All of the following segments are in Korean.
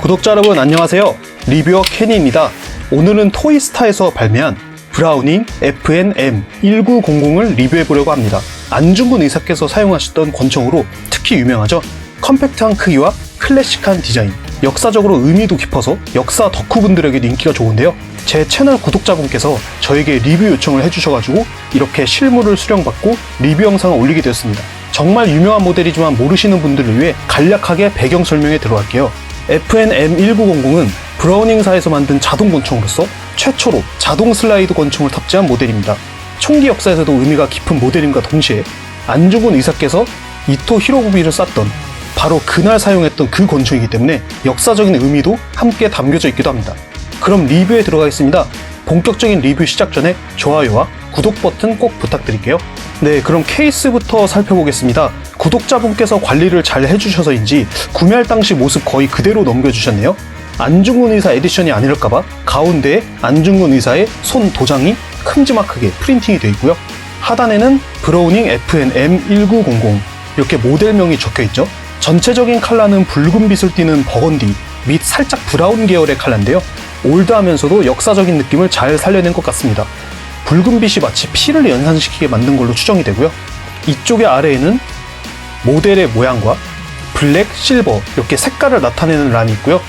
구독자 여러분 안녕하세요. 리뷰어 케니입니다. 오늘은 토이스타에서 발매한 브라우닝 FN-M1900을 리뷰해보려고 합니다. 안중근 의사께서 사용하셨던 권총으로 특히 유명하죠. 컴팩트한 크기와 클래식한 디자인, 역사적으로 의미도 깊어서 역사 덕후분들에게도 인기가 좋은데요. 제 채널 구독자분께서 저에게 리뷰 요청을 해주셔가지고 이렇게 실물을 수령받고 리뷰 영상을 올리게 되었습니다. 정말 유명한 모델이지만 모르시는 분들을 위해 간략하게 배경 설명에 들어갈게요. FN-M1900은 브라우닝사에서 만든 자동 권총으로서 최초로 자동 슬라이드 권총을 탑재한 모델입니다. 총기 역사에서도 의미가 깊은 모델임과 동시에 안중근 의사께서 이토 히로부미를 쐈던 바로 그날 사용했던 그 권총이기 때문에 역사적인 의미도 함께 담겨져 있기도 합니다. 그럼 리뷰에 들어가겠습니다. 본격적인 리뷰 시작 전에 좋아요와 구독 버튼 꼭 부탁드릴게요. 네, 그럼 케이스부터 살펴보겠습니다. 구독자분께서 관리를 잘 해주셔서인지 구매할 당시 모습 거의 그대로 넘겨주셨네요. 안중근 의사 에디션이 아닐까봐 가운데에 안중근 의사의 손 도장이 큼지막하게 프린팅이 되어 있고요. 하단에는 브라우닝 FN-M1900 이렇게 모델명이 적혀있죠. 전체적인 컬러는 붉은빛을 띠는 버건디 및 살짝 브라운 계열의 컬러인데요. 올드하면서도 역사적인 느낌을 잘 살려낸 것 같습니다. 붉은빛이 마치 피를 연상시키게 만든 걸로 추정이 되고요. 이쪽의 아래에는 모델의 모양과 블랙, 실버 이렇게 색깔을 나타내는 란이 있고요.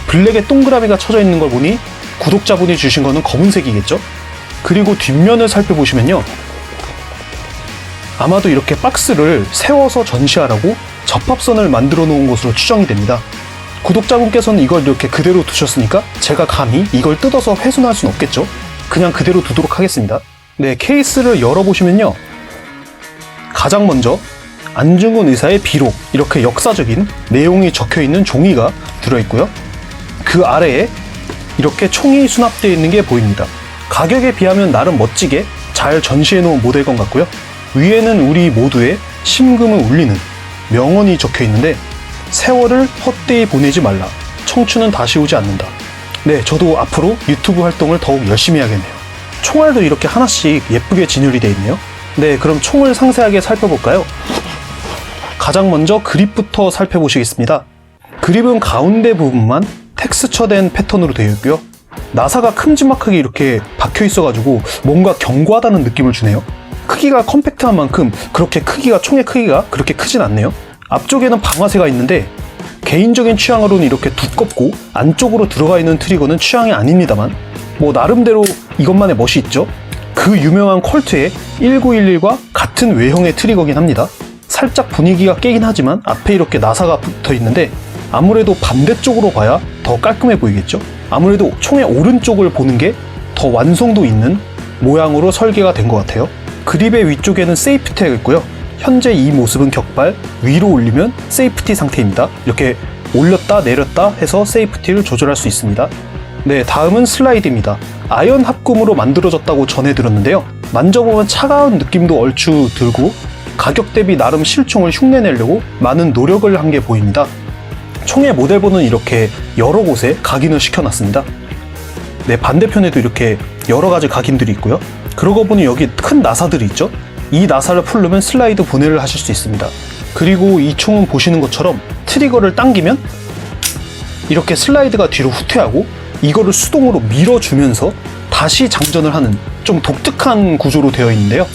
블랙에 동그라미가 쳐져 있는 걸 보니 구독자분이 주신 거는 검은색이겠죠? 그리고 뒷면을 살펴보시면요. 아마도 이렇게 박스를 세워서 전시하라고 접합선을 만들어 놓은 것으로 추정이 됩니다. 구독자분께서는 이걸 이렇게 그대로 두셨으니까 제가 감히 이걸 뜯어서 훼손할 수는 없겠죠? 그냥 그대로 두도록 하겠습니다. 네, 케이스를 열어보시면요. 가장 먼저 안중근 의사의 비록 이렇게 역사적인 내용이 적혀있는 종이가 들어있고요. 그 아래에 이렇게 총이 수납되어 있는 게 보입니다. 가격에 비하면 나름 멋지게 잘 전시해놓은 모델건 같고요. 위에는 우리 모두의 심금을 울리는 명언이 적혀있는데 세월을 헛되이 보내지 말라. 청춘은 다시 오지 않는다. 네, 저도 앞으로 유튜브 활동을 더욱 열심히 해야겠네요. 총알도 이렇게 하나씩 예쁘게 진열이 되어 있네요. 네, 그럼 총을 상세하게 살펴볼까요? 가장 먼저 그립부터 살펴보시겠습니다. 그립은 가운데 부분만 텍스처된 패턴으로 되어 있고요. 나사가 큼지막하게 이렇게 박혀 있어가지고 뭔가 견고하다는 느낌을 주네요. 크기가 컴팩트한 만큼 그렇게 총의 크기가 그렇게 크진 않네요. 앞쪽에는 방아쇠가 있는데 개인적인 취향으로는 이렇게 두껍고 안쪽으로 들어가 있는 트리거는 취향이 아닙니다만 뭐 나름대로 이것만의 멋이 있죠. 그 유명한 콜트의 1911과 같은 외형의 트리거긴 합니다. 살짝 분위기가 깨긴 하지만 앞에 이렇게 나사가 붙어 있는데 아무래도 반대쪽으로 봐야 더 깔끔해 보이겠죠. 아무래도 총의 오른쪽을 보는 게 더 완성도 있는 모양으로 설계가 된 것 같아요. 그립의 위쪽에는 세이프티가 있고요. 현재 이 모습은 격발, 위로 올리면 세이프티 상태입니다. 이렇게 올렸다 내렸다 해서 세이프티를 조절할 수 있습니다. 네, 다음은 슬라이드입니다. 아연 합금으로 만들어졌다고 전해 들었는데요. 만져보면 차가운 느낌도 얼추 들고 가격 대비 나름 실총을 흉내내려고 많은 노력을 한 게 보입니다. 총의 모델본은 이렇게 여러 곳에 각인을 시켜놨습니다. 네, 반대편에도 이렇게 여러 가지 각인들이 있고요. 그러고 보니 여기 큰 나사들이 있죠. 이 나사를 풀르면 슬라이드 분해를 하실 수 있습니다. 그리고 이 총은 보시는 것처럼 트리거를 당기면 이렇게 슬라이드가 뒤로 후퇴하고 이거를 수동으로 밀어주면서 다시 장전을 하는 좀 독특한 구조로 되어 있는데요.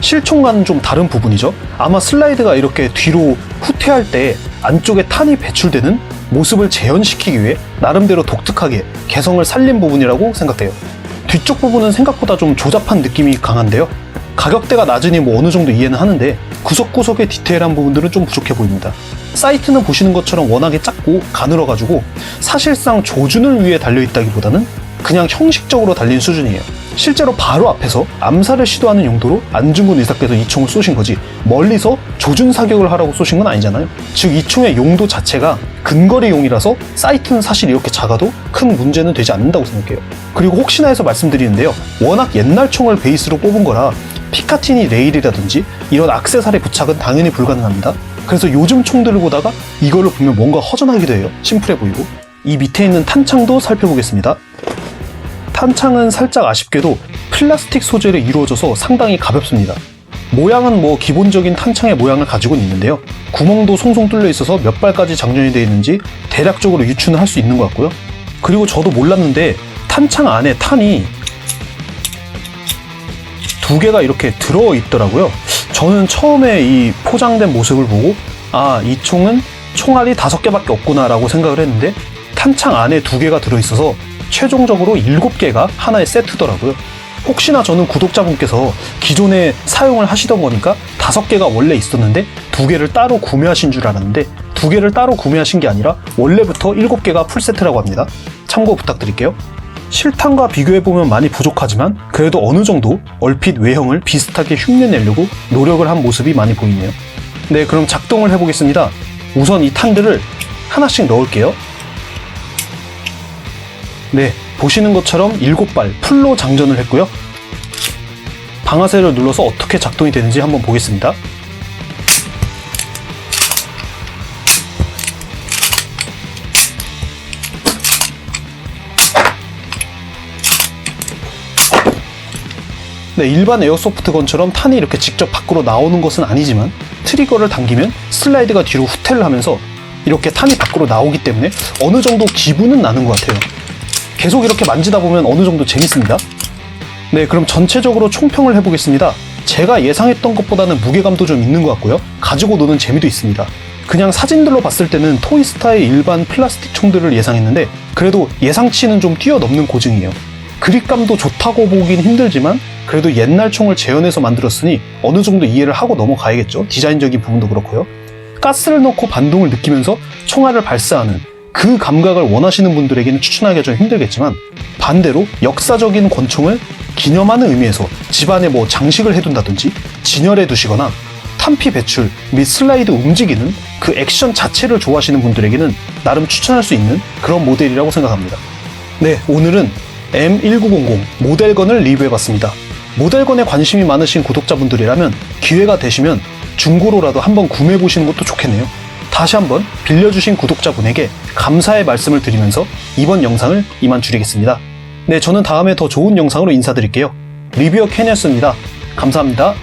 실총과는 좀 다른 부분이죠. 아마 슬라이드가 이렇게 뒤로 후퇴할 때 안쪽에 탄이 배출되는 모습을 재현시키기 위해 나름대로 독특하게 개성을 살린 부분이라고 생각돼요. 뒤쪽 부분은 생각보다 좀 조잡한 느낌이 강한데요. 가격대가 낮으니 뭐 어느 정도 이해는 하는데 구석구석의 디테일한 부분들은 좀 부족해 보입니다. 사이트는 보시는 것처럼 워낙에 작고 가늘어가지고 사실상 조준을 위해 달려있다기보다는 그냥 형식적으로 달린 수준이에요. 실제로 바로 앞에서 암살을 시도하는 용도로 안중근 의사께서 이 총을 쏘신 거지 멀리서 조준 사격을 하라고 쏘신 건 아니잖아요. 즉 이 총의 용도 자체가 근거리용이라서 사이트는 사실 이렇게 작아도 큰 문제는 되지 않는다고 생각해요. 그리고 혹시나 해서 말씀드리는데요. 워낙 옛날 총을 베이스로 뽑은 거라 피카티니 레일이라든지 이런 액세서리 부착은 당연히 불가능합니다. 그래서 요즘 총들을 보다가 이거를 보면 뭔가 허전하기도 해요. 심플해 보이고. 이 밑에 있는 탄창도 살펴보겠습니다. 탄창은 살짝 아쉽게도 플라스틱 소재로 이루어져서 상당히 가볍습니다. 모양은 뭐 기본적인 탄창의 모양을 가지고는 있는데요. 구멍도 송송 뚫려 있어서 몇 발까지 장전이 되어 있는지 대략적으로 유추는 할 수 있는 것 같고요. 그리고 저도 몰랐는데 탄창 안에 탄이 2개가 이렇게 들어있더라고요. 저는 처음에 이 포장된 모습을 보고 이 총은 총알이 5개밖에 없구나 라고 생각을 했는데 탄창 안에 2개가 들어있어서 최종적으로 7개가 하나의 세트더라고요. 혹시나 저는 구독자분께서 기존에 사용을 하시던 거니까 5개가 원래 있었는데 2개를 따로 구매하신 줄 알았는데 2개를 따로 구매하신 게 아니라 원래부터 7개가 풀세트라고 합니다. 참고 부탁드릴게요. 실탄과 비교해보면 많이 부족하지만 그래도 어느 정도 얼핏 외형을 비슷하게 흉내내려고 노력을 한 모습이 많이 보이네요. 네, 그럼 작동을 해보겠습니다. 우선 이 탄들을 하나씩 넣을게요. 네, 보시는 것처럼 7발 풀로 장전을 했고요. 방아쇠를 눌러서 어떻게 작동이 되는지 한번 보겠습니다. 네, 일반 에어소프트건처럼 탄이 이렇게 직접 밖으로 나오는 것은 아니지만 트리거를 당기면 슬라이드가 뒤로 후퇴를 하면서 이렇게 탄이 밖으로 나오기 때문에 어느 정도 기분은 나는 것 같아요. 계속 이렇게 만지다 보면 어느 정도 재밌습니다. 네, 그럼 전체적으로 총평을 해보겠습니다. 제가 예상했던 것보다는 무게감도 좀 있는 것 같고요. 가지고 노는 재미도 있습니다. 그냥 사진들로 봤을 때는 토이스타의 일반 플라스틱 총들을 예상했는데 그래도 예상치는 좀 뛰어넘는 고증이에요. 그립감도 좋다고 보긴 힘들지만 그래도 옛날 총을 재현해서 만들었으니 어느 정도 이해를 하고 넘어가야겠죠. 디자인적인 부분도 그렇고요. 가스를 넣고 반동을 느끼면서 총알을 발사하는 그 감각을 원하시는 분들에게는 추천하기가 좀 힘들겠지만 반대로 역사적인 권총을 기념하는 의미에서 집안에 뭐 장식을 해둔다든지 진열해 두시거나 탄피 배출 및 슬라이드 움직이는 그 액션 자체를 좋아하시는 분들에게는 나름 추천할 수 있는 그런 모델이라고 생각합니다. 네, 오늘은 M1900 모델건을 리뷰해봤습니다. 모델건에 관심이 많으신 구독자분들이라면 기회가 되시면 중고로라도 한번 구매해보시는 것도 좋겠네요. 다시 한번 빌려주신 구독자분에게 감사의 말씀을 드리면서 이번 영상을 이만 줄이겠습니다. 네, 저는 다음에 더 좋은 영상으로 인사드릴게요. 리뷰어 캔이었습니다. 감사합니다.